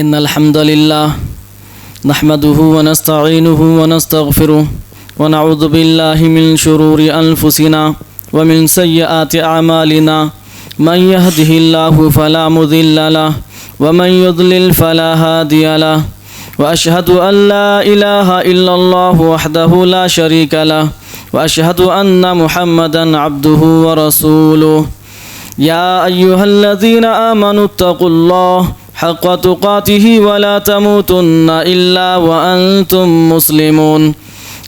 إن الحمد لله نحمده ونستعينه ونستغفره ونعوذ بالله من شرور أنفسنا ومن سيئات أعمالنا من يهده الله فلا مضل له ومن يضلل فلا هادي له وأشهد أن لا إله إلا الله وحده لا شريك له وأشهد أن محمدا عبده ورسوله يا أيها الذين آمنوا اتقوا الله حق تقاته ولا تموتن إلا وأنتم مسلمون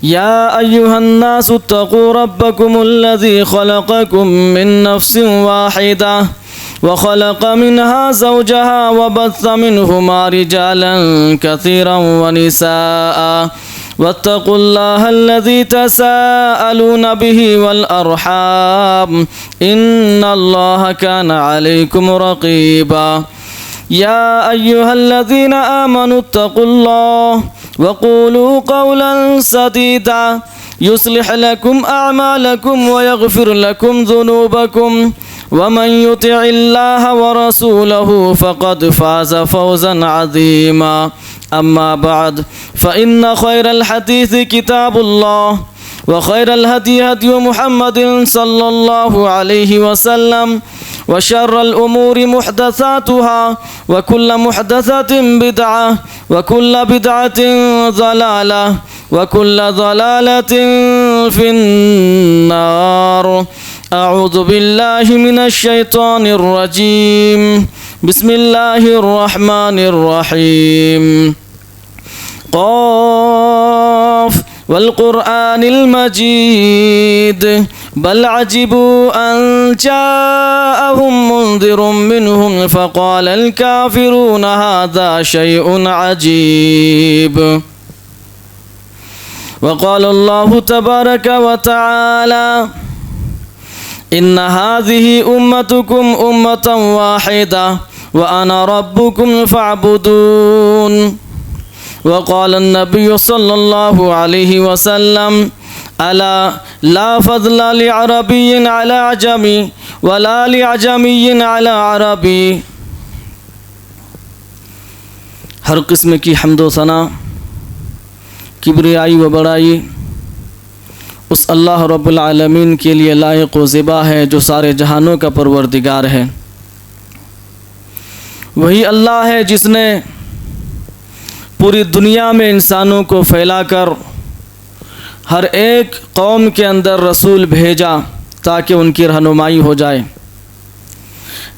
يا أيها الناس اتقوا ربكم الذي خلقكم من نفس واحدة وخلق منها زوجها وبث منهما رجالا كثيرا ونساء واتقوا الله الذي تساءلون به والأرحام إن الله كان عليكم رقيبا يا أيها الذين آمنوا اتقوا الله وقولوا قولا سديدا يصلح لكم أعمالكم ويغفر لكم ذنوبكم ومن يطع الله ورسوله فقد فاز فوزا عظيما أما بعد فإن خير الحديث كتاب الله وخير الهدي هدي محمد صلى الله عليه وسلم وشر الأمور محدثاتها وكل محدثة بدعة وكل بدعة ضلالة وكل ضلالة في النار أعوذ بالله من الشيطان الرجيم بسم الله الرحمن الرحيم قاف والقرآن المجيد بل عجبوا أن جاءهم منذر منهم فقال الكافرون هذا شيء عجيب وقال الله تبارك وتعالى إن هذه أمتكم أمة واحدة وأنا ربكم فاعبدون وقال النبي صلى الله عليه وسلم ألا لا فضل لعربي على عجمي ولا لعجمي على عربي. ہر قسم کی حمد و ثنا کبریائی و بڑائی اس اللہ رب العالمین کے لیے لائق و زیبا ہے جو سارے جہانوں کا پروردگار ہے. وہی اللہ ہے جس نے پوری دنیا میں انسانوں کو پھیلا کر ہر ایک قوم کے اندر رسول بھیجا تاکہ ان کی رہنمائی ہو جائے.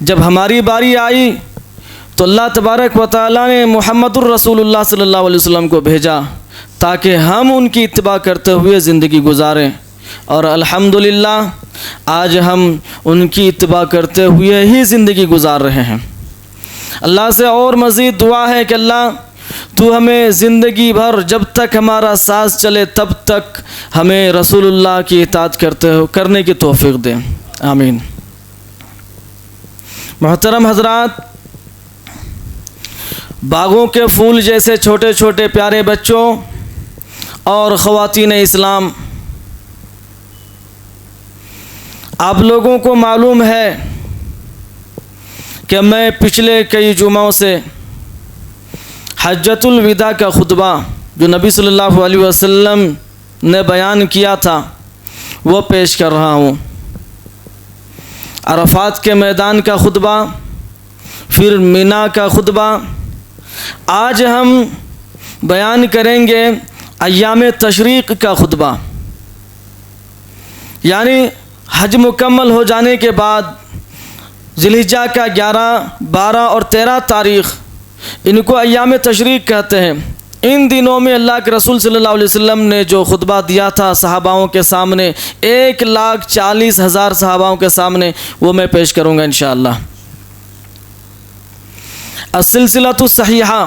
جب ہماری باری آئی تو اللہ تبارک و تعالیٰ نے محمد الرسول اللہ صلی اللہ علیہ وسلم کو بھیجا تاکہ ہم ان کی اتباع کرتے ہوئے زندگی گزاریں، اور الحمدللہ آج ہم ان کی اتباع کرتے ہوئے ہی زندگی گزار رہے ہیں. اللہ سے اور مزید دعا ہے کہ اللہ تو ہمیں زندگی بھر جب تک ہمارا سانس چلے تب تک ہمیں رسول اللہ کی اطاعت کرنے کی توفیق دے، آمین. محترم حضرات، باغوں کے پھول جیسے چھوٹے چھوٹے پیارے بچوں اور خواتین اسلام، آپ لوگوں کو معلوم ہے کہ میں پچھلے کئی جمعوں سے حجۃ الوداع کا خطبہ جو نبی صلی اللہ علیہ وسلم نے بیان کیا تھا وہ پیش کر رہا ہوں. عرفات کے میدان کا خطبہ، پھر مینا کا خطبہ. آج ہم بیان کریں گے ایام تشریق کا خطبہ، یعنی حج مکمل ہو جانے کے بعد ذی الحجہ کا 11، 12 اور 13 تاریخ، ان کو ایام تشریق کہتے ہیں. ان دنوں میں اللہ کے رسول صلی اللہ علیہ وسلم نے جو خطبہ دیا تھا صحاباؤں کے سامنے، 1,40,000 صحاباؤں کے سامنے، وہ میں پیش کروں گا انشاءاللہ. السلسلۃ الصحیحہ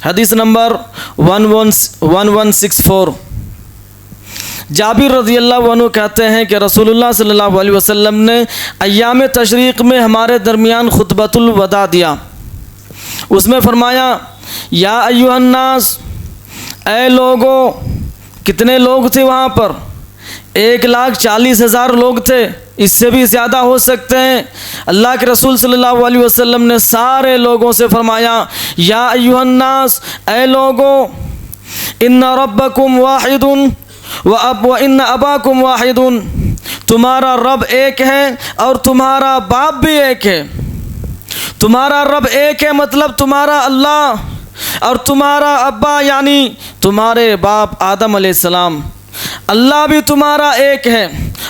حدیث نمبر 1164. جابر رضی اللہ عنہ کہتے ہیں کہ رسول اللہ صلی اللہ علیہ وسلم نے ایام تشریق میں ہمارے درمیان خطبۃ الوداع دیا. اس میں فرمایا، یا ایھا الناس، اے لوگوں. کتنے لوگ تھے وہاں پر؟ 1,40,000 لوگ تھے. اس سے بھی زیادہ ہو سکتے ہیں۔ اللہ کے رسول صلی اللہ علیہ وسلم نے سارے لوگوں سے فرمایا یا ایھا الناس، اے لوگو، ان ربکم واحد وان اباکم واحد، تمہارا رب ایک ہے اور تمہارا باپ بھی ایک ہے۔ تمہارا رب ایک ہے مطلب تمہارا اللہ، اور تمہارا ابا یعنی تمہارے باپ آدم علیہ السلام۔ اللہ بھی تمہارا ایک ہے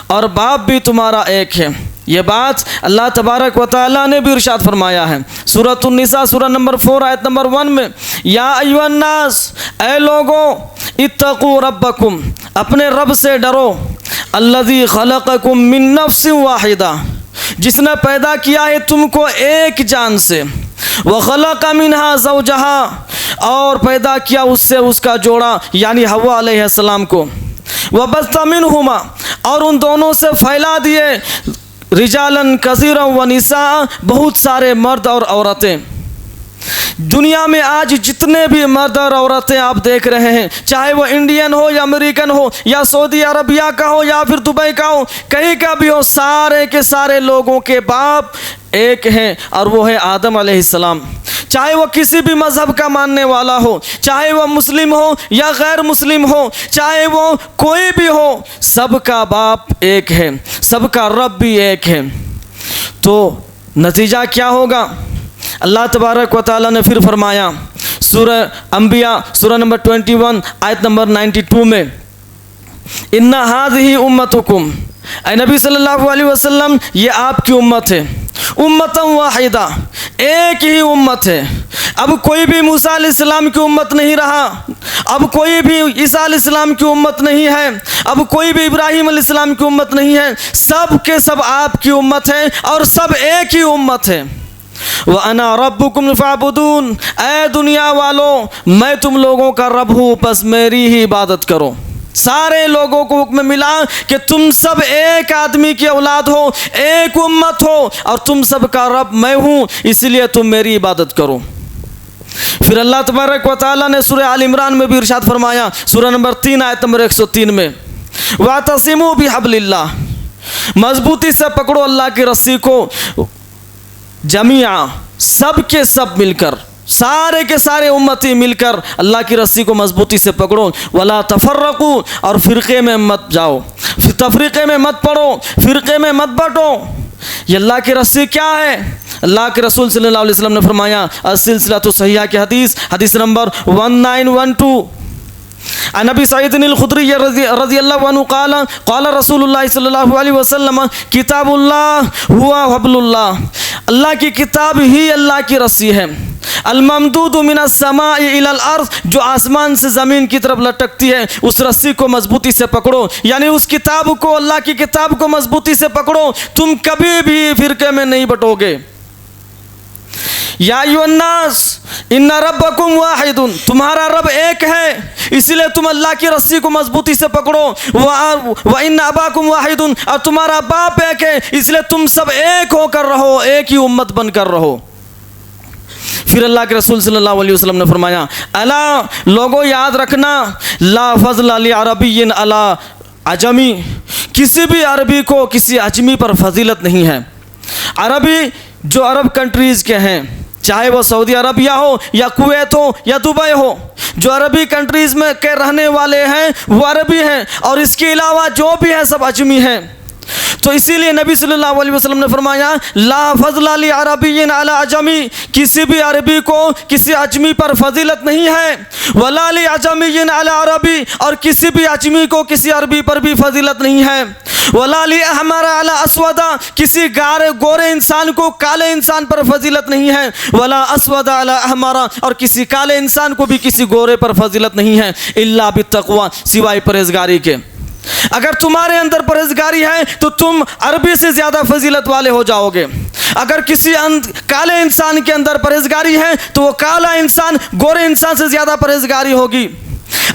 اور باپ بھی تمہارا ایک ہے۔ یہ بات اللہ تبارک و تعالیٰ نے بھی ارشاد فرمایا ہے سورۃ النساء سورہ نمبر 4 آیت نمبر 1 میں، یا ایھا الناس، اے لوگو، اتقوا ربکم، اپنے رب سے ڈرو، الذی خلقکم من نفس واحدہ، جس نے پیدا کیا ہے تم کو ایک جان سے، وخلق منہا زوجہا، اور پیدا کیا اس سے اس کا جوڑا یعنی حوا علیہ السلام کو، وبث منہما، اور ان دونوں سے پھیلا دیے، رجالاً کثیرا ونساء، بہت سارے مرد اور عورتیں۔ دنیا میں آج جتنے بھی مرد اور عورتیں آپ دیکھ رہے ہیں، چاہے وہ انڈین ہو یا امریکن ہو یا سعودی عربیہ کا ہو یا پھر دبئی کا ہو، کہیں کا بھی ہو، سارے کے سارے لوگوں کے باپ ایک ہیں اور وہ ہے آدم علیہ السلام۔ چاہے وہ کسی بھی مذہب کا ماننے والا ہو، چاہے وہ مسلم ہو یا غیر مسلم ہو، چاہے وہ کوئی بھی ہو، سب کا باپ ایک ہے، سب کا رب بھی ایک ہے۔ تو نتیجہ کیا ہوگا؟ اللہ تبارک و تعالیٰ نے پھر فرمایا سورہ انبیاء سورہ نمبر 21 آیت نمبر 92 میں، ان ھذہ امتکم، اے نبی صلی اللہ علیہ وسلم، یہ آپ کی امت ہے، امتا واحدہ، ایک ہی امت ہے۔ اب کوئی بھی موسیٰ علیہ السلام کی امت نہیں رہا، اب کوئی بھی عیسیٰ علیہ السلام کی امت نہیں ہے، اب کوئی بھی ابراہیم علیہ السلام کی امت نہیں ہے، سب کے سب آپ کی امت ہے اور سب ایک ہی امت ہے۔ وَأَنَا رَبُّكُمْ فَاعْبُدُونِ، اے دنیا والوں، میں تم لوگوں کا رب ہوں، بس میری ہی عبادت کرو۔ سارے لوگوں کو حکم ملا کہ تم سب ایک آدمی کی اولاد ہو، ایک امت ہو، اور تم سب کا رب میں ہوں، اس لیے تم میری عبادت کرو۔ پھر اللہ تبارک و تعالیٰ نے سورہ آل عمران میں بھی ارشاد فرمایا سورہ نمبر 3 آیت نمبر 103 میں، وَاعْتَصِمُوا بِحَبْلِ اللَّهِ، مضبوطی سے پکڑو اللہ کی رسی کو، جمیعا، سب کے سب مل کر، سارے کے سارے امتی مل کر اللہ کی رسی کو مضبوطی سے پکڑو، ولا تفرقوا، اور فرقے میں مت جاؤ، تفریقے میں مت پڑو، فرقے میں مت بٹو۔ یہ اللہ کی رسی کیا ہے؟ اللہ کے رسول صلی اللہ علیہ وسلم نے فرمایا، السلسلۃ الصحیحہ کی حدیث نمبر 1912، عن ابی سعید الخدری رضی اللہ عنہ قال قال رسول اللہ صلی اللہ علیہ وسلم، کتاب اللہ ہوا حبل اللہ، اللہ کی کتاب ہی اللہ کی رسی ہے، الممدود من السماء الى الارض، جو آسمان سے زمین کی طرف لٹکتی ہے، اس رسی کو مضبوطی سے پکڑو، یعنی اس کتاب کو، اللہ کی کتاب کو مضبوطی سے پکڑو، تم کبھی بھی فرقے میں نہیں بٹو گے۔ یا ایھا الناس ان ربکم واحد، تمہارا رب ایک ہے، اس لیے تم اللہ کی رسی کو مضبوطی سے پکڑو، وان اباکم واحد، اور تمہارا باپ ایک ہے، اس لیے تم سب ایک ہو کر رہو، ایک ہی امت بن کر رہو۔ پھر اللہ کے رسول صلی اللہ علیہ وسلم نے فرمایا، الا، لوگوں یاد رکھنا، لا فضل لعربی علی عجمی، کسی بھی عربی کو کسی عجمی پر فضیلت نہیں ہے۔ عربی جو عرب کنٹریز کے ہیں، چاہے وہ سعودی عربیہ ہو یا کویت ہو یا دبئی ہو، جو عربی کنٹریز میں کے رہنے والے ہیں وہ عربی ہیں، اور اس کے علاوہ جو بھی ہیں سب عجمی ہیں۔ تو اسی لیے نبی صلی اللہ علیہ وسلم نے فرمایا، لا فضل لعربی علی عجمی، کسی بھی عربی کو کسی عجمی پر فضیلت نہیں ہے، ولا لعجمی علی عربی، اور کسی بھی عجمی کو کسی عربی پر بھی فضیلت نہیں ہے، ولا لأحمر علی اسود، کسی گورے انسان کو کالے انسان پر فضیلت نہیں ہے، ولا اسود علی احمر، اور کسی کالے انسان کو بھی کسی گورے پر فضیلت نہیں ہے، الا بالتقوی، سوائے پرہیزگاری کے۔ اگر تمہارے اندر پرہیزگاری ہے تو تم عربی سے زیادہ فضیلت والے ہو جاؤ گے۔ اگر کسی کالے انسان کے اندر پرہیزگاری ہے تو وہ کالا انسان گورے انسان سے زیادہ پرہیزگاری ہوگی۔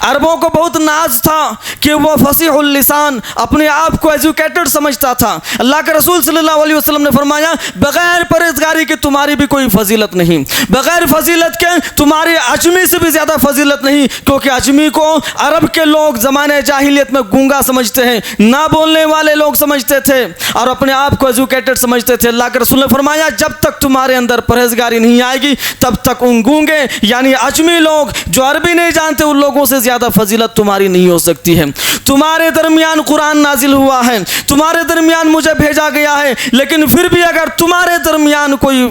عربوں کو بہت ناز تھا کہ وہ فصیح اللسان، اپنے آپ کو ایجوکیٹڈ سمجھتا تھا۔ اللہ کے رسول صلی اللہ علیہ وسلم نے فرمایا بغیر پرہیزگاری کے تمہاری بھی کوئی فضیلت نہیں، بغیر فضیلت کے تمہاری عجمی سے بھی زیادہ فضیلت نہیں، کیونکہ عجمی کو عرب کے لوگ زمانے جاہلیت میں گونگا سمجھتے ہیں، نہ بولنے والے لوگ سمجھتے تھے اور اپنے آپ کو ایجوکیٹڈ سمجھتے تھے۔ اللہ کے رسول نے فرمایا جب تک تمہارے اندر پرہیزگاری نہیں آئے گی تب تک ان گونگے یعنی عجمی لوگ جو عربی نہیں جانتے ان لوگوں سے زیادہ فضیلت تمہاری نہیں ہو سکتی ہے۔ تمہارے درمیان قرآن نازل ہوا ہے، تمہارے درمیان مجھے بھیجا گیا ہے، لیکن پھر بھی اگر تمہارے درمیان کوئی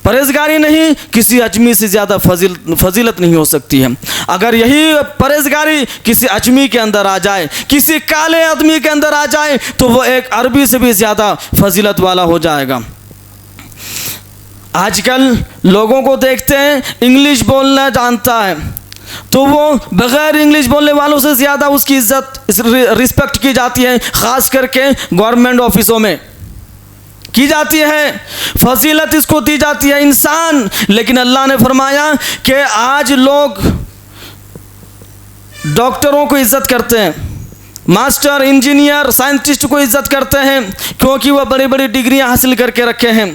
پرہیزگاری نہیں، کسی عجمی سے زیادہ فضیلت نہیں ہو سکتی ہے۔ اگر یہی پرہیزگاری کسی عجمی کے اندر آ جائے، کسی کالے آدمی کے اندر آ جائے تو وہ ایک عربی سے بھی زیادہ فضیلت والا ہو جائے گا۔ آج کل لوگوں کو دیکھتے ہیں انگلش بولنا جانتا ہے تو وہ بغیر انگلش بولنے والوں سے زیادہ اس کی عزت رسپیکٹ کی جاتی ہے، خاص کر کے گورنمنٹ آفسوں میں کی جاتی ہے، فضیلت اس کو دی جاتی ہے انسان۔ لیکن اللہ نے فرمایا کہ آج لوگ ڈاکٹروں کو عزت کرتے ہیں، ماسٹر، انجینئر، سائنٹسٹ کو عزت کرتے ہیں کیونکہ وہ بڑی بڑی ڈگریاں حاصل کر کے رکھے ہیں۔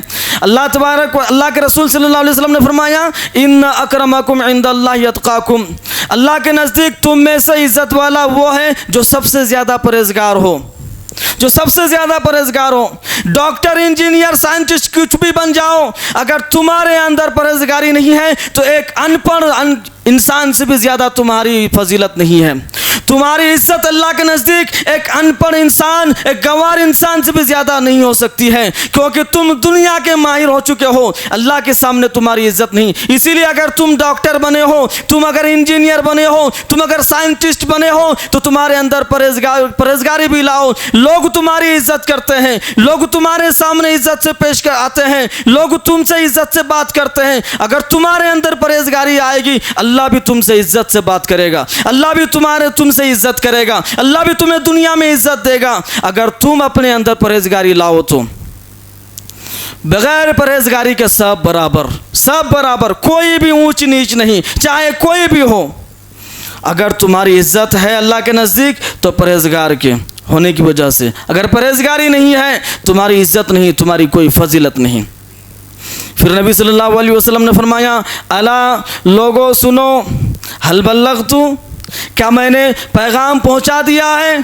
اللہ کے رسول صلی اللہ علیہ وسلم نے فرمایا ان اکرمکم عند اللہ اتقاکم، اللہ کے نزدیک تم میں سے عزت والا وہ ہے جو سب سے زیادہ پرہیزگار ہو، جو سب سے زیادہ پرہیزگار ہو۔ ڈاکٹر، انجینئر، سائنٹسٹ کچھ بھی بن جاؤ، اگر تمہارے اندر پرہیزگاری نہیں ہے تو ایک ان پڑھ انسان سے بھی زیادہ تمہاری فضیلت نہیں ہے۔ تمہاری عزت اللہ کے نزدیک ایک ان پڑھ انسان، ایک گنوار انسان سے بھی زیادہ نہیں ہو سکتی ہے، کیونکہ تم دنیا کے ماہر ہو چکے ہو، اللہ کے سامنے تمہاری عزت نہیں۔ اسی لیے اگر تم ڈاکٹر بنے ہو، تم اگر انجینئر بنے ہو، تم اگر سائنٹسٹ بنے ہو تو تمہارے اندر پرہیزگاری بھی لاؤ، لوگ تمہاری عزت کرتے ہیں، لوگ تمہارے سامنے عزت سے پیش کر آتے ہیں، لوگ تم سے عزت سے بات کرتے ہیں۔ اگر تمہارے اندر پرہیزگاری آئے گی اللہ بھی تم سے عزت سے بات کرے گا، اللہ بھی تم سے عزت کرے گا، اللہ بھی تمہیں دنیا میں عزت دے گا۔ اگر تم اپنے اندر پرہیزگاری لاؤ تو بغیر پرہیزگاری کے سب برابر، کوئی بھی اونچ نیچ نہیں، چاہے کوئی بھی ہو۔ اگر تمہاری عزت ہے اللہ کے نزدیک تو پرہیزگار کے ہونے کی وجہ سے، اگر پرہیزگاری نہیں ہے تمہاری عزت نہیں، تمہاری کوئی فضیلت نہیں۔ پھر نبی صلی اللہ علیہ وسلم نے فرمایا الا لوگوں سنو، حل بلغت، کیا میں نے پیغام پہنچا دیا ہے؟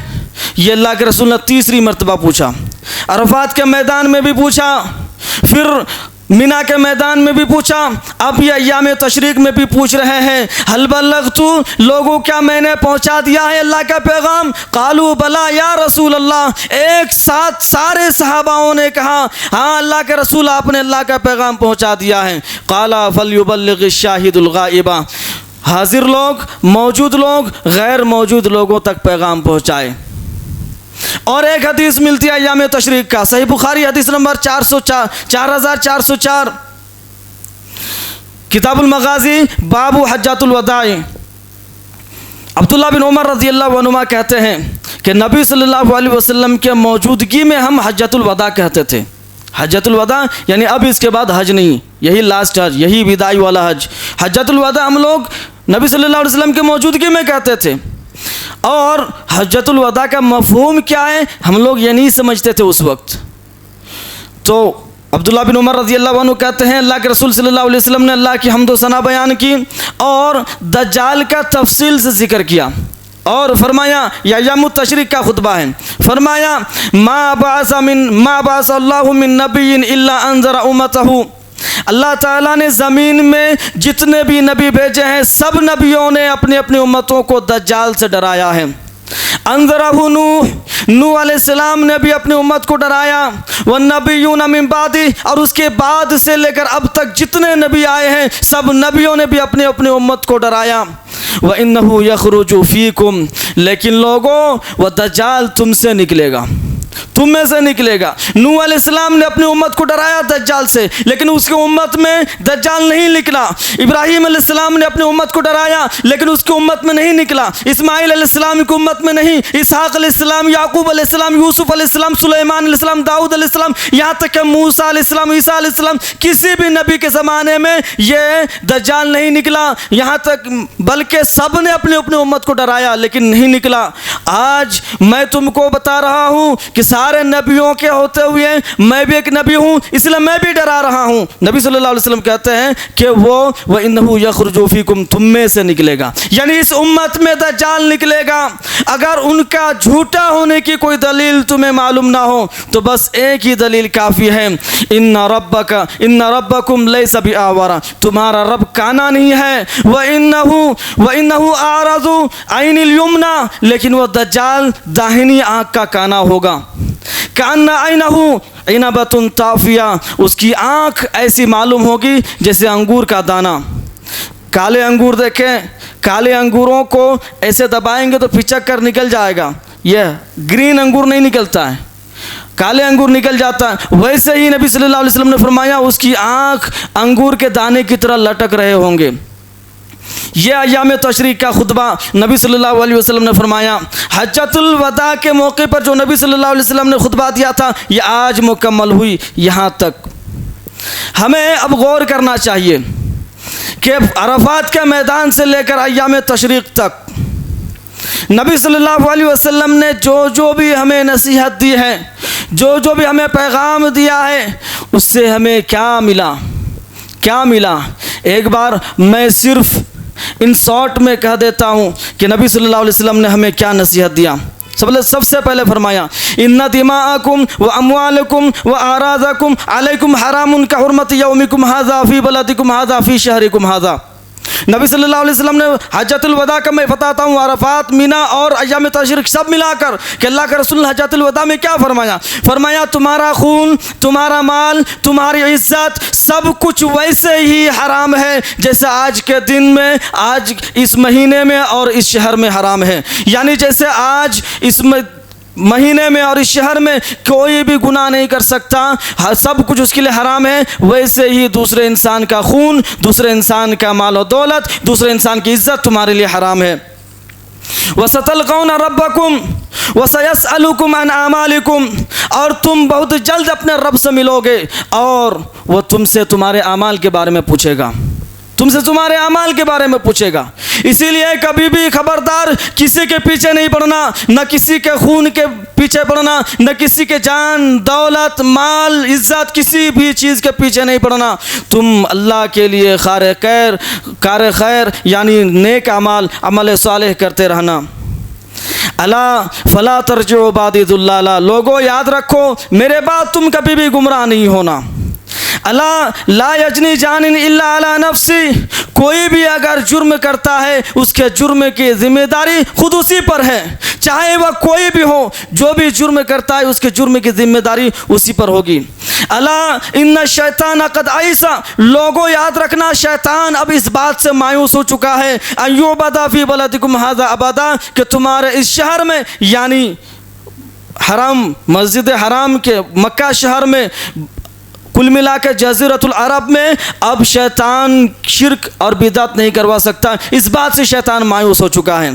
یہ اللہ کے رسول نے تیسری مرتبہ پوچھا، عرفات کے میدان میں بھی پوچھا، پھر مینا کے میدان میں بھی پوچھا، اب یہ ایام تشریق میں بھی پوچھ رہے ہیں حل بلغت، لوگوں کیا میں نے پہنچا دیا ہے اللہ کا پیغام؟ قالوا بلا یا رسول اللہ، ایک ساتھ سارے صحاباؤں نے کہا ہاں اللہ کے رسول آپ نے اللہ کا پیغام پہنچا دیا ہے۔ قال فلیبلغ الشاہد الغائب، حاضر لوگ، موجود لوگ غیر موجود لوگوں تک پیغام پہنچائے۔ اور ایک حدیث ملتی ہے ایام تشریق کا، صحیح بخاری حدیث نمبر 4404، کتاب المغازی، باب حجۃ الوداع۔ عبداللہ بن عمر رضی اللہ عنہما کہتے ہیں کہ نبی صلی اللہ علیہ وسلم کے موجودگی میں ہم حجۃ الوداع کہتے تھے۔ حجۃ الوداع یعنی اب اس کے بعد حج نہیں، یہی لاسٹ حج، یہی وداعی والا حج۔ حجۃ الوداع ہم لوگ نبی صلی اللہ علیہ وسلم کی موجودگی میں کہتے تھے۔ اور حجۃ الوداع کا مفہوم کیا ہے ہم لوگ یہ نہیں سمجھتے تھے اس وقت۔ تو عبداللہ بن عمر رضی اللہ عنہ کہتے ہیں اللہ کے رسول صلی اللہ علیہ وسلم نے اللہ کی حمد و ثنا بیان کی اور دجال کا تفصیل سے ذکر کیا، اور فرمایا یہ ایام التشریق کا خطبہ ہے، فرمایا ما بعث اللہ من نبی الا انذر امته، اللہ تعالیٰ نے زمین میں جتنے بھی نبی بھیجے ہیں سب نبیوں نے اپنی اپنی امتوں کو دجال سے ڈرایا ہے۔ انذرہ نوح علیہ السلام نے بھی اپنی امت کو ڈرایا، والنبیون من بعدہ، اور اس کے بعد سے لے کر اب تک جتنے نبی آئے ہیں سب نبیوں نے بھی اپنے اپنے امت کو ڈرایا۔ وَإِنَّهُ يَخْرُجُ فِيكُمْ، لیکن لوگوں وہ دجال تم سے نکلے گا، تم میں سے نکلے گا۔ نوح علیہ السلام نے اپنی امت کو ڈرایا دجال سے، لیکن اس کی امت میں دجال نہیں نکلا۔ ابراہیم علیہ السلام نے اپنی امت کو ڈرایا، لیکن اس کی امت میں نہیں نکلا۔ اسماعیل علیہ السلام کی امت میں نہیں، اسحاق علیہ السلام، یعقوب علیہ السلام، یوسف علیہ السلام، سلیمان علیہ السلام، داؤد علیہ السلام، یہاں تک کہ موسیٰ علیہ السلام، عیسیٰ علیہ السلام، کسی بھی نبی کے زمانے میں یہ دجال نہیں نکلا۔ یہاں تک بلکہ سب نے اپنی اپنی امت کو ڈرایا لیکن نہیں نکلا۔ آج میں تم کو بتا رہا ہوں کہ سارے نبیوں کے ہوتے ہوئے میں بھی ایک نبی ہوں، اس لیے میں بھی ڈرا رہا ہوں۔ نبی صلی اللہ علیہ وسلم کہتے ہیں کہ وہ وَإِنَّهُ يَخْرُجُ فِيكُمْ، تم میں سے نکلے گا، یعنی اس امت میں دجال نکلے گا۔ اگر ان کا جھوٹا ہونے کی کوئی دلیل تمہیں معلوم نہ ہو تو بس ایک ہی دلیل کافی ہے، ان ربکم لیس بِأَعْوَرَ، تمہارا رب کانا نہیں ہے، وَإِنَّهُ أَعْرَضُ عَيْنِ الْيُمْنَى، لیکن وہ دجال داہنی آنکھ کا کانا ہوگا۔ کأن عَيْنَهُ عِنَبَةٌ طَافِيَةٌ، اس کی آنکھ ایسی معلوم ہوگی جیسے انگور کا دانہ۔ کالے انگور دیکھیں، کالے انگوروں کو ایسے دبائیں گے تو پچک کر نکل جائے گا، یہ گرین انگور نہیں نکلتا ہے، کالے انگور نکل جاتا ہے۔ ویسے ہی نبی صلی اللہ علیہ وسلم نے فرمایا اس کی آنکھ انگور کے دانے کی طرح لٹک رہے ہوں گے۔ یہ ایام تشریق کا خطبہ نبی صلی اللہ علیہ وسلم نے فرمایا۔ حجۃ الوداع کے موقع پر جو نبی صلی اللہ علیہ وسلم نے خطبہ دیا تھا یہ آج مکمل ہوئی۔ یہاں تک ہمیں اب غور کرنا چاہیے کہ عرفات کے میدان سے لے کر ایام تشریق تک نبی صلی اللہ علیہ وسلم نے جو بھی ہمیں نصیحت دی ہے، جو بھی ہمیں پیغام دیا ہے، اس سے ہمیں کیا ملا۔ ایک بار میں صرف ان شارٹ میں کہہ دیتا ہوں کہ نبی صلی اللہ علیہ وسلم نے ہمیں کیا نصیحت دیا۔ سب سے پہلے فرمایا ان دماءکم واموالکم واعراضکم علیکم حرام کحرمت یومکم ھذا فی بلدکم ھذا فی شہرکم ھذا۔ نبی صلی اللہ علیہ وسلم نے حجۃ الوداع کا میں بتاتا ہوں، عرفات، مینا اور ایام تشریق سب ملا کر کہ اللہ کے رسول حجۃ الوداع میں کیا فرمایا تمہارا خون، تمہارا مال، تمہاری عزت، سب کچھ ویسے ہی حرام ہے جیسے آج کے دن میں، آج اس مہینے میں اور اس شہر میں حرام ہے۔ یعنی جیسے آج اس مہینے میں اور اس شہر میں کوئی بھی گناہ نہیں کر سکتا، سب کچھ اس کے لیے حرام ہے، ویسے ہی دوسرے انسان کا خون، دوسرے انسان کا مال و دولت، دوسرے انسان کی عزت تمہارے لیے حرام ہے۔ وَسَتَلْقَوْنَ رَبَّكُمْ وَسَيَسْأَلُكُمْ عَنْ أَعْمَالِكُمْ، اور تم بہت جلد اپنے رب سے ملو گے اور وہ تم سے تمہارے اعمال کے بارے میں پوچھے گا، تمہارے اعمال کے بارے میں پوچھے گا۔ اسی لیے کبھی بھی خبردار کسی کے پیچھے نہیں پڑنا، نہ کسی کے خون کے پیچھے پڑنا، نہ کسی کے جان، دولت، مال، عزت، کسی بھی چیز کے پیچھے نہیں پڑنا۔ تم اللہ کے لیے کار خیر یعنی نیک اعمال، عمل صالح کرتے رہنا۔ الا فلا ترجعوا بعدی ضلالا، لوگوں یاد رکھو میرے بعد تم کبھی بھی گمراہ نہیں ہونا۔ الا لا یجنی جان الا علی نفسی، کوئی بھی اگر جرم کرتا ہے اس کے جرم کی ذمہ داری خود اسی پر ہے، چاہے وہ کوئی بھی ہو، جو بھی جرم کرتا ہے اس کے جرم کی ذمہ داری اسی پر ہوگی۔ الا ان الشیطان قد ایس، لوگوں یاد رکھنا شیطان اب اس بات سے مایوس ہو چکا ہے، ان یعبد فی بلدکم ھذا ابدا، کہ تمہارے اس شہر میں یعنی حرام، مسجد حرام کے مکہ شہر میں، کل ملا کے جزیرۃ العرب میں اب شیطان شرک اور بدعت نہیں کروا سکتا، اس بات سے شیطان مایوس ہو چکا ہے۔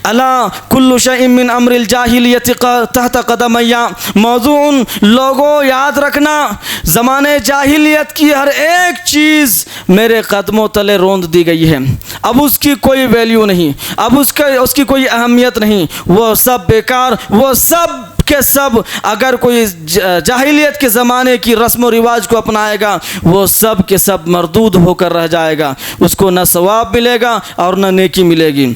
الا کل شیء من امر الجاہلیت تحت قدمی موضوع، لوگوں یاد رکھنا زمانے جاہلیت کی ہر ایک چیز میرے قدموں تلے روند دی گئی ہے، اب اس کی کوئی ویلیو نہیں، اب اس کی کوئی اہمیت نہیں، وہ سب بیکار، وہ سب کے سب، اگر کوئی جاہلیت کے زمانے کی رسم و رواج کو اپنائے گا وہ سب کے سب مردود ہو کر رہ جائے گا، اس کو نہ ثواب ملے گا اور نہ نیکی ملے گی۔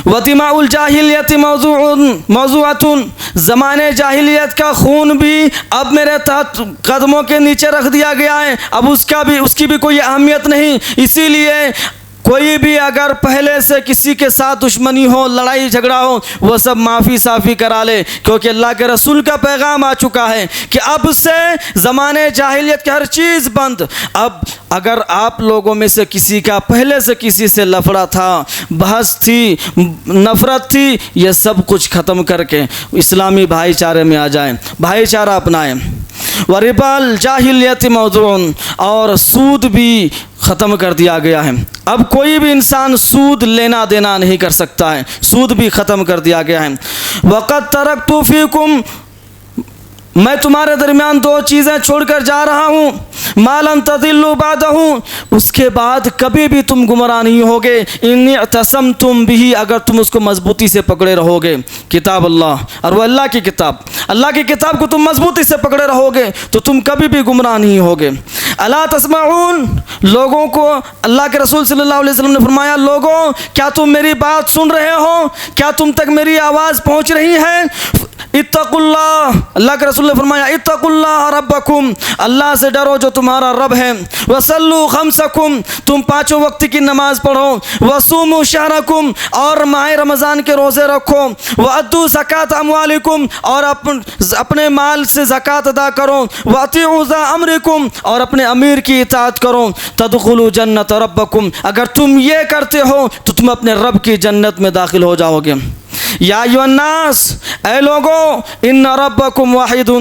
وَدِمَاءُ الْجَاهِلِيَّةِ مَوْضُوعَةٌ، زمانے جاہلیت کا خون بھی اب میرے تحت قدموں کے نیچے رکھ دیا گیا ہے، اب اس کی بھی کوئی اہمیت نہیں، اسی لیے کوئی بھی اگر پہلے سے کسی کے ساتھ دشمنی ہو، لڑائی جھگڑا ہو، وہ سب معافی صافی کرا لے، کیونکہ اللہ کے رسول کا پیغام آ چکا ہے کہ اب سے زمانے جاہلیت کی ہر چیز بند۔ اب اگر آپ لوگوں میں سے کسی کا پہلے سے کسی سے لفڑا تھا، بحث تھی، نفرت تھی، یہ سب کچھ ختم کر کے اسلامی بھائی چارے میں آ جائیں، بھائی چارہ اپنائیں۔ وَرِبَا الْجَاهِلِيَّةِ مَوْضُوعٌ، اور سود بھی ختم کر دیا گیا ہے۔ اب کوئی بھی انسان سود لینا دینا نہیں کر سکتا ہے، سود بھی ختم کر دیا گیا ہے۔ وَقَدْ تَرَكْتُ فِيكُمْ، میں تمہارے درمیان دو چیزیں چھوڑ کر جا رہا ہوں، مَا لَن تَضِلُّوا بَعْدَهُ، اس کے بعد کبھی بھی تم گمراہ نہیں ہوگے، إِنِ اعْتَصَمْتُمْ بِهِ، اگر تم اس کو مضبوطی سے پکڑے رہو گے، کتاب اللہ، اور وہ اللہ کی کتاب، اللہ کی کتاب کو تم مضبوطی سے پکڑے رہو گے تو تم کبھی بھی گمراہ نہیں ہوگے۔ الا تسمعون، لوگوں کو اللہ کے رسول صلی اللہ علیہ وسلم نے فرمایا، لوگوں کیا تم میری بات سن رہے ہو؟ کیا تم تک میری آواز پہنچ رہی ہے؟ اتقوا اللہ، اللہ کے رسول نے فرمایا، اتقوا اللہ ربکم، اللہ سے ڈرو جو تمہارا رب ہے، وصلوا خمسکم، تم پانچوں وقت کی نماز پڑھو، وصوموا شہرکم، اور ماہ رمضان کے روزے رکھو، وادوا زکات اموالکم، اور اپنے مال سے زکات ادا کرو، واطیعوا ذا امرکم، اور اپنے امیر کی اطاعت کرو، تدخلوا جنت ربکم، اگر تم یہ کرتے ہو تو تم اپنے رب کی جنت میں داخل ہو جاؤ گے۔ یا ایھا الناس، اے لوگوں، ان ربکم واحد و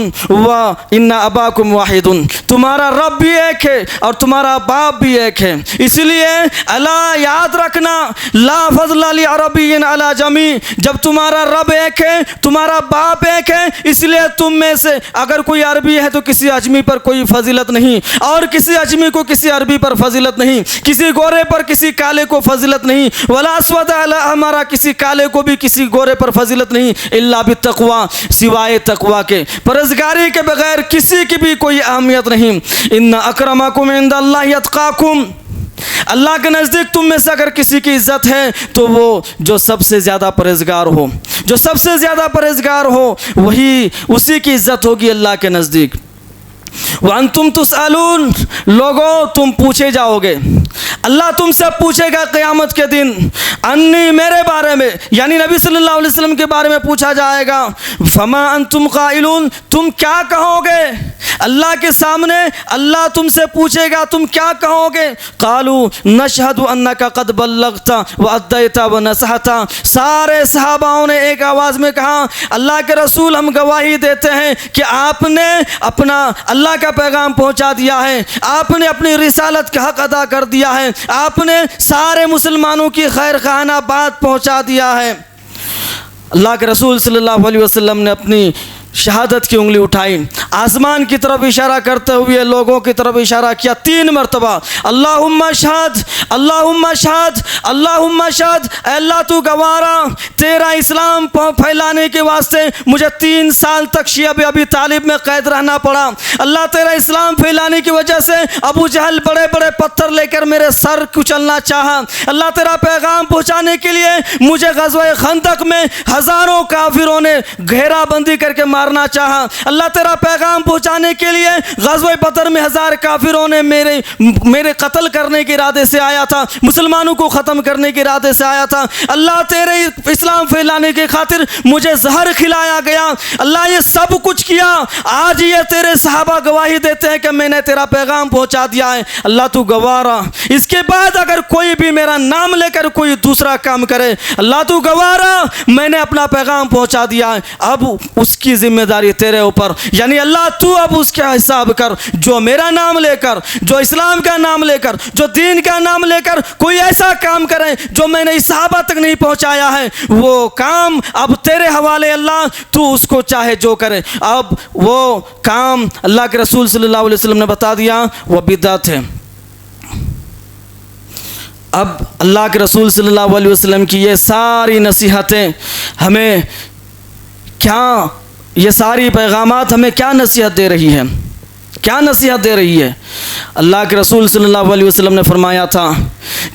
ان اباکم واحد، تمہارا رب بھی ایک ہے اور تمہارا باپ بھی ایک ہے، اس لیے الا، یاد رکھنا، لا فضل لعربی علی جمیع، جب تمہارا رب ایک ہے، تمہارا باپ ایک ہے، اس لیے تم میں سے اگر کوئی عربی ہے تو کسی اجمی پر کوئی فضیلت نہیں، اور کسی اجمی کو کسی عربی پر فضیلت نہیں، کسی گورے پر کسی کالے کو فضیلت نہیں، ولا اسود علی احمر، کسی کالے کو بھی کسی گورے پر فضیلت نہیں، الا بالتقوی، سوائے تقوی کے، پرہیزگاری کے بغیر کسی کی بھی کوئی اہمیت نہیں۔ ان اکرمکم عند اللہ اتقاکم، اللہ کے نزدیک تم میں سے اگر کسی کی عزت ہے تو وہ جو سب سے زیادہ پرہیزگار ہو، جو سب سے زیادہ پرہیزگار ہو وہی، اسی کی عزت ہوگی اللہ کے نزدیک۔ وانتم تسألون، لوگوں تم پوچھے جاؤ گے، اللہ تم سے پوچھے گا قیامت کے دن، انی، میرے بارے میں، یعنی نبی صلی اللہ علیہ وسلم کے بارے میں پوچھا جائے گا، فما انتم قائلون، تم کیا کہو گے؟ اللہ کے سامنے اللہ تم سے پوچھے گا تم کیا کہو گے؟ قالوا نشہد انک قد بلغت وادیت ونصحت، سارے صحاباؤں نے ایک آواز میں کہا، اللہ کے رسول ہم گواہی دیتے ہیں کہ آپ نے اپنا اللہ کا پیغام پہنچا دیا ہے، آپ نے اپنی رسالت کا حق ادا کر دیا ہے، آپ نے سارے مسلمانوں کی خیر خواہانہ بات پہنچا دیا ہے۔ اللہ کے رسول صلی اللہ علیہ وسلم نے اپنی شہادت کی انگلی اٹھائی، آسمان کی طرف اشارہ کرتے ہوئے لوگوں کی طرف اشارہ کیا 3 مرتبہ، اللہم اشہد، اللہم اشہد، اللہم اشہد، اے اللہ تو گوارا، تیرا اسلام پھیلانے کے واسطے مجھے 3 سال تک شیعہ ابی طالب میں قید رہنا پڑا، اللہ تیرا اسلام پھیلانے کی وجہ سے ابو جہل بڑے بڑے پتھر لے کر میرے سر کچلنا چاہا، اللہ تیرا پیغام پہنچانے کے لیے مجھے غزوہ خندق میں ہزاروں کافروں نے گھیرا بندی کر کے مارنا چاہا، اللہ تیرا پیغام پہنچانے کے لیے غزوہ بدر میں 1000 کافروں نے میرے قتل کرنے کے ارادے سے آیا تھا، مسلمانوں کو ختم کرنے کے ارادے سے آیا تھا، اللہ تیرے اسلام پھیلانے کے خاطر مجھے زہر کھلایا گیا، اللہ یہ سب کچھ کیا، آج یہ تیرے صحابہ گواہی دیتے ہیں کہ میں نے تیرا پیغام پہنچا دیا ہے، اللہ تو گوارا، اس کے بعد اگر کوئی بھی میرا نام لے کر کوئی دوسرا کام کرے، اللہ تو گوارا، میں نے اپنا پیغام پہنچا دیا ہے، اب اس کی ذمہ داری تیرے اوپر، یعنی اللہ تو اب اس کا حساب کر، جو میرا نام لے کر، جو اسلام کا نام لے کر، جو دین کا نام لے کر کوئی ایسا کام کرے جو میں نے صحابہ تک نہیں پہنچایا ہے، وہ کام اب تیرے حوالے، اللہ تو اس کو چاہے جو کرے۔ اب وہ کام اللہ کے رسول صلی اللہ علیہ وسلم نے بتا دیا وہ بدعت ہے۔ اب اللہ کے رسول صلی اللہ علیہ وسلم کی یہ ساری نصیحتیں ہمیں کیا، یہ ساری پیغامات ہمیں کیا نصیحت دے رہی ہے؟ کیا نصیحت دے رہی ہے؟ اللہ کے رسول صلی اللہ علیہ وسلم نے فرمایا تھا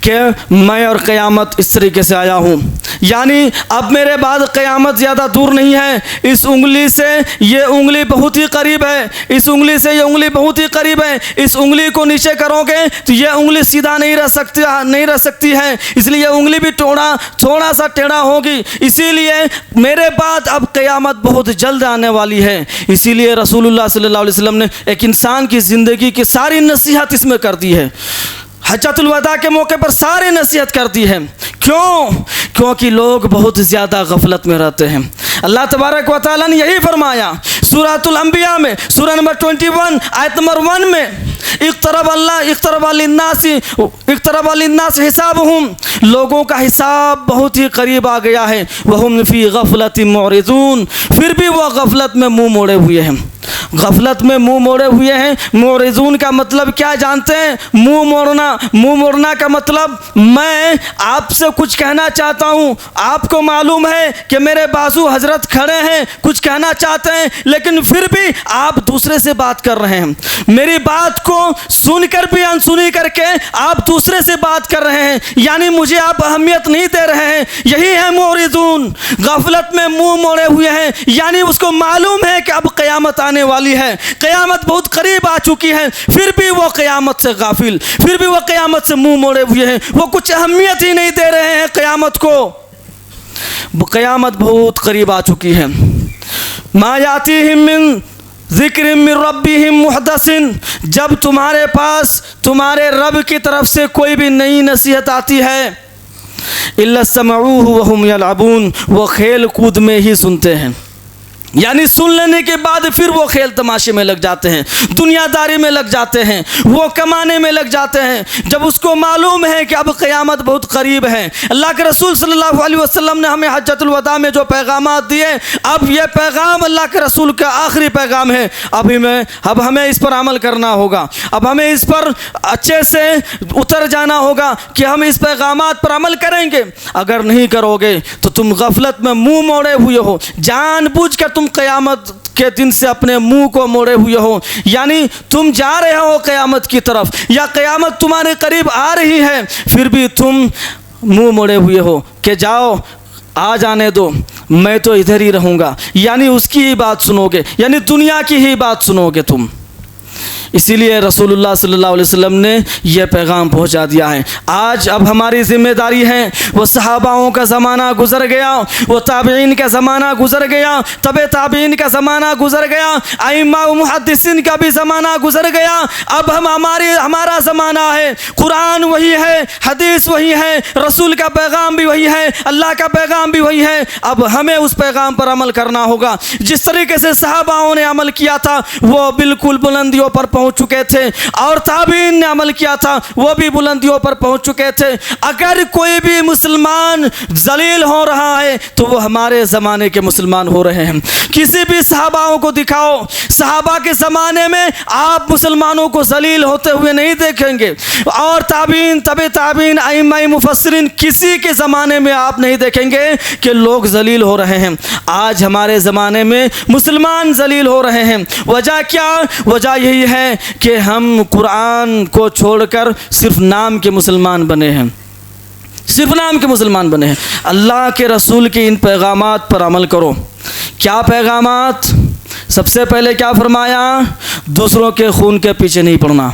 کہ میں اور قیامت اس طریقے سے آیا ہوں، یعنی اب میرے بعد قیامت زیادہ دور نہیں ہے، اس انگلی سے یہ انگلی بہت ہی قریب ہے، اس انگلی سے یہ انگلی بہت ہی قریب ہے، اس انگلی کو نیچے کرو گے تو یہ انگلی سیدھا نہیں رہ سکتی ہے، اس لیے یہ انگلی بھی تھوڑا سا ٹیڑھا ہوگی، اسی لیے میرے بعد اب قیامت بہت جلد آنے والی ہے۔ اسی لیے رسول اللہ صلی اللہ علیہ وسلم نے ایک انسان کی زندگی کی ساری نصیحت اس میں کر دی ہے، حجۃ الوداع کے موقع پر ساری نصیحت کر دی ہے۔ کیونکہ لوگ بہت زیادہ غفلت میں رہتے ہیں۔ اللہ تبارک و تعالیٰ نے یہی فرمایا سورۃ الانبیاء میں، سورہ نمبر 21 آیت نمبر 1 میں، اقترب للناس حسابهم، لوگوں کا حساب بہت ہی قریب آ گیا ہے، وهم فی غفلۃ معرضون، پھر بھی وہ غفلت میں منہ موڑے ہوئے ہیں، غفلت میں منہ موڑے ہوئے ہیں۔ معرضون کا مطلب کیا جانتے ہیں؟ منہ موڑنا کا مطلب میں آپ سے کچھ کہنا چاہتا ہوں، آپ کو معلوم ہے کہ میرے بازو حضرت کھڑے ہیں، کچھ کہنا چاہتے ہیں، لیکن پھر بھی آپ دوسرے سے بات کر رہے ہیں، میری بات کو سن کر بھی انسنی کر کے آپ دوسرے سے بات کر رہے ہیں، یعنی مجھے آپ اہمیت نہیں دے رہے ہیں، یہی ہے معرضون، غفلت میں منہ موڑے ہوئے ہیں، یعنی اس کو معلوم ہے کہ اب قیامت آنے والی ہے، قیامت بہت قریب آ چکی ہے، پھر بھی وہ قیامت سے غافل، پھر بھی وہ قیامت سے منہ موڑے ہوئے ہیں، وہ کچھ اہمیت ہی نہیں دے رہے ہیں قیامت کو، قیامت بہت قریب آ چکی ہے۔ ما یاتیہم من ذکر من ربہم محدث، جب تمہارے پاس تمہارے رب کی طرف سے کوئی بھی نئی نصیحت آتی ہے، الا سمعوہ وہم یلعبون، وہ کھیل کود میں ہی سنتے ہیں، یعنی سن لینے کے بعد پھر وہ کھیل تماشے میں لگ جاتے ہیں، دنیا داری میں لگ جاتے ہیں، وہ کمانے میں لگ جاتے ہیں، جب اس کو معلوم ہے کہ اب قیامت بہت قریب ہے۔ اللہ کے رسول صلی اللہ علیہ وسلم نے ہمیں حجۃ الوداع میں جو پیغامات دیے، اب یہ پیغام اللہ کے رسول کا آخری پیغام ہے، اب ہمیں اس پر عمل کرنا ہوگا، اب ہمیں اس پر اچھے سے اتر جانا ہوگا کہ ہم اس پیغامات پر عمل کریں گے۔ اگر نہیں کرو گے تو تم غفلت میں منہ موڑے ہوئے ہو، جان بوجھ کر تم قیامت کے دن سے اپنے منہ کو موڑے ہوئے ہو، یعنی تم جا رہے ہو قیامت کی طرف یا قیامت تمہارے قریب آ رہی ہے، پھر بھی تم منہ موڑے ہوئے ہو کہ جاؤ آ جانے دو، میں تو ادھر ہی رہوں گا، یعنی اس کی ہی بات سنو گے، یعنی دنیا کی ہی بات سنو گے تم۔ اسی لیے رسول اللہ صلی اللہ علیہ وسلم نے یہ پیغام پہنچا دیا ہے۔ آج اب ہماری ذمہ داری ہے، وہ صحاباؤں کا زمانہ گزر گیا، وہ تابعین کا زمانہ گزر گیا، تبع تابعین کا زمانہ گزر گیا، ائمہ و محدثین کا بھی زمانہ گزر گیا، اب ہمارا زمانہ ہے، قرآن وہی ہے، حدیث وہی ہے، رسول کا پیغام بھی وہی ہے، اللہ کا پیغام بھی وہی ہے، اب ہمیں اس پیغام پر عمل کرنا ہوگا۔ جس طریقے سے صحاباؤں نے عمل کیا تھا وہ بالکل بلندیوں پر پہنچ چکے تھے، اور تابعین نے عمل کیا تھا وہ بھی بلندیوں پر پہنچ چکے تھے۔ اگر کوئی بھی مسلمان ذلیل ہو رہا ہے تو وہ ہمارے زمانے کے مسلمان ہو رہے ہیں۔ کسی بھی صحاباؤں کو دکھاؤ، صحابہ کے زمانے میں آپ مسلمانوں کو ذلیل ہوتے ہوئے نہیں دیکھیں گے، اور تابعین، تبع تابعین، ائمہ مفسرین، کسی کے زمانے میں آپ نہیں دیکھیں گے کہ لوگ ذلیل ہو رہے ہیں۔ آج ہمارے زمانے میں مسلمان ذلیل ہو رہے ہیں۔ وجہ کیا؟ وجہ یہی ہے کہ ہم قرآن کو چھوڑ کر صرف نام کے مسلمان بنے ہیں، صرف نام کے مسلمان بنے ہیں۔ اللہ کے رسول کے ان پیغامات پر عمل کرو۔ کیا پیغامات؟ سب سے پہلے کیا فرمایا؟ دوسروں کے خون کے پیچھے نہیں پڑنا،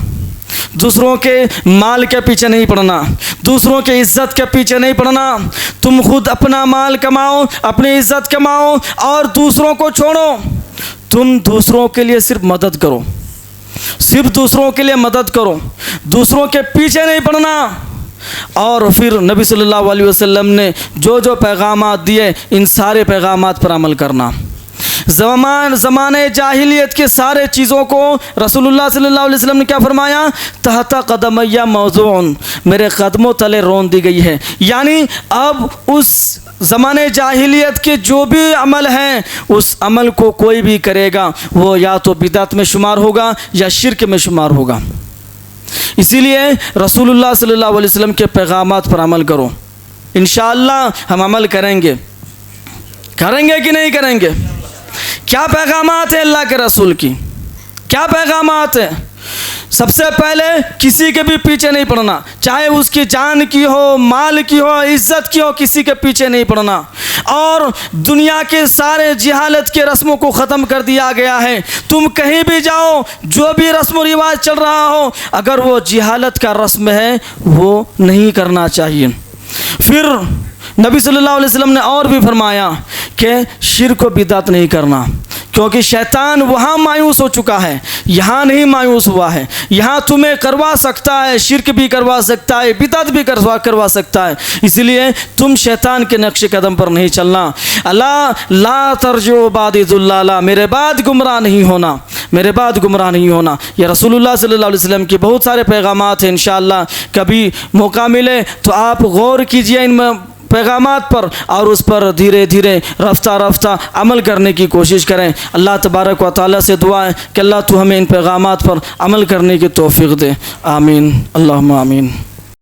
دوسروں کے مال کے پیچھے نہیں پڑنا، دوسروں کے عزت کے پیچھے نہیں پڑنا، تم خود اپنا مال کماؤ، اپنی عزت کماؤ اور دوسروں کو چھوڑو۔ تم دوسروں کے لیے صرف مدد کرو، صرف دوسروں کے لیے مدد کرو، دوسروں کے پیچھے نہیں پڑنا۔ اور پھر نبی صلی اللہ علیہ وسلم نے جو جو پیغامات دیے ان سارے پیغامات پر عمل کرنا۔ زمانے جاہلیت کے سارے چیزوں کو رسول اللہ صلی اللہ علیہ وسلم نے کیا فرمایا؟ تحت قدمیہ موضوعن، میرے قدموں تلے رون دی گئی ہے، یعنی اب اس زمانے جاہلیت کے جو بھی عمل ہیں اس عمل کو کوئی بھی کرے گا وہ یا تو بدعت میں شمار ہوگا یا شرک میں شمار ہوگا۔ اسی لیے رسول اللہ صلی اللہ علیہ وسلم کے پیغامات پر عمل کرو، انشاءاللہ ہم عمل کریں گے کہ نہیں کریں گے؟ کیا پیغامات ہیں اللہ کے رسول کی؟ کیا پیغامات ہیں؟ سب سے پہلے کسی کے بھی پیچھے نہیں پڑنا، چاہے اس کی جان کی ہو، مال کی ہو، عزت کی ہو، کسی کے پیچھے نہیں پڑنا۔ اور دنیا کے سارے جہالت کے رسموں کو ختم کر دیا گیا ہے۔ تم کہیں بھی جاؤ، جو بھی رسم و رواج چل رہا ہو، اگر وہ جہالت کا رسم ہے وہ نہیں کرنا چاہیے۔ پھر نبی صلی اللہ علیہ وسلم نے اور بھی فرمایا کہ شرک و بدعت نہیں کرنا، کیونکہ شیطان وہاں مایوس ہو چکا ہے، یہاں نہیں مایوس ہوا ہے۔ یہاں تمہیں کروا سکتا ہے، شرک بھی کروا سکتا ہے، بدعت بھی کروا سکتا ہے، اس لیے تم شیطان کے نقش قدم پر نہیں چلنا۔ لا ترجعوا بعدی ضلالا، میرے بعد گمراہ نہیں ہونا، میرے بعد گمراہ نہیں ہونا۔ یہ رسول اللہ صلی اللہ علیہ وسلم کے بہت سارے پیغامات ہیں، انشاءاللہ کبھی موقع ملے تو آپ غور کیجئے ان پیغامات پر، اور اس پر دھیرے دھیرے رفتہ رفتہ عمل کرنے کی کوشش کریں۔ اللہ تبارک و تعالیٰ سے دعا ہے کہ اللہ تو ہمیں ان پیغامات پر عمل کرنے کی توفیق دے۔ آمین، اللہم آمین۔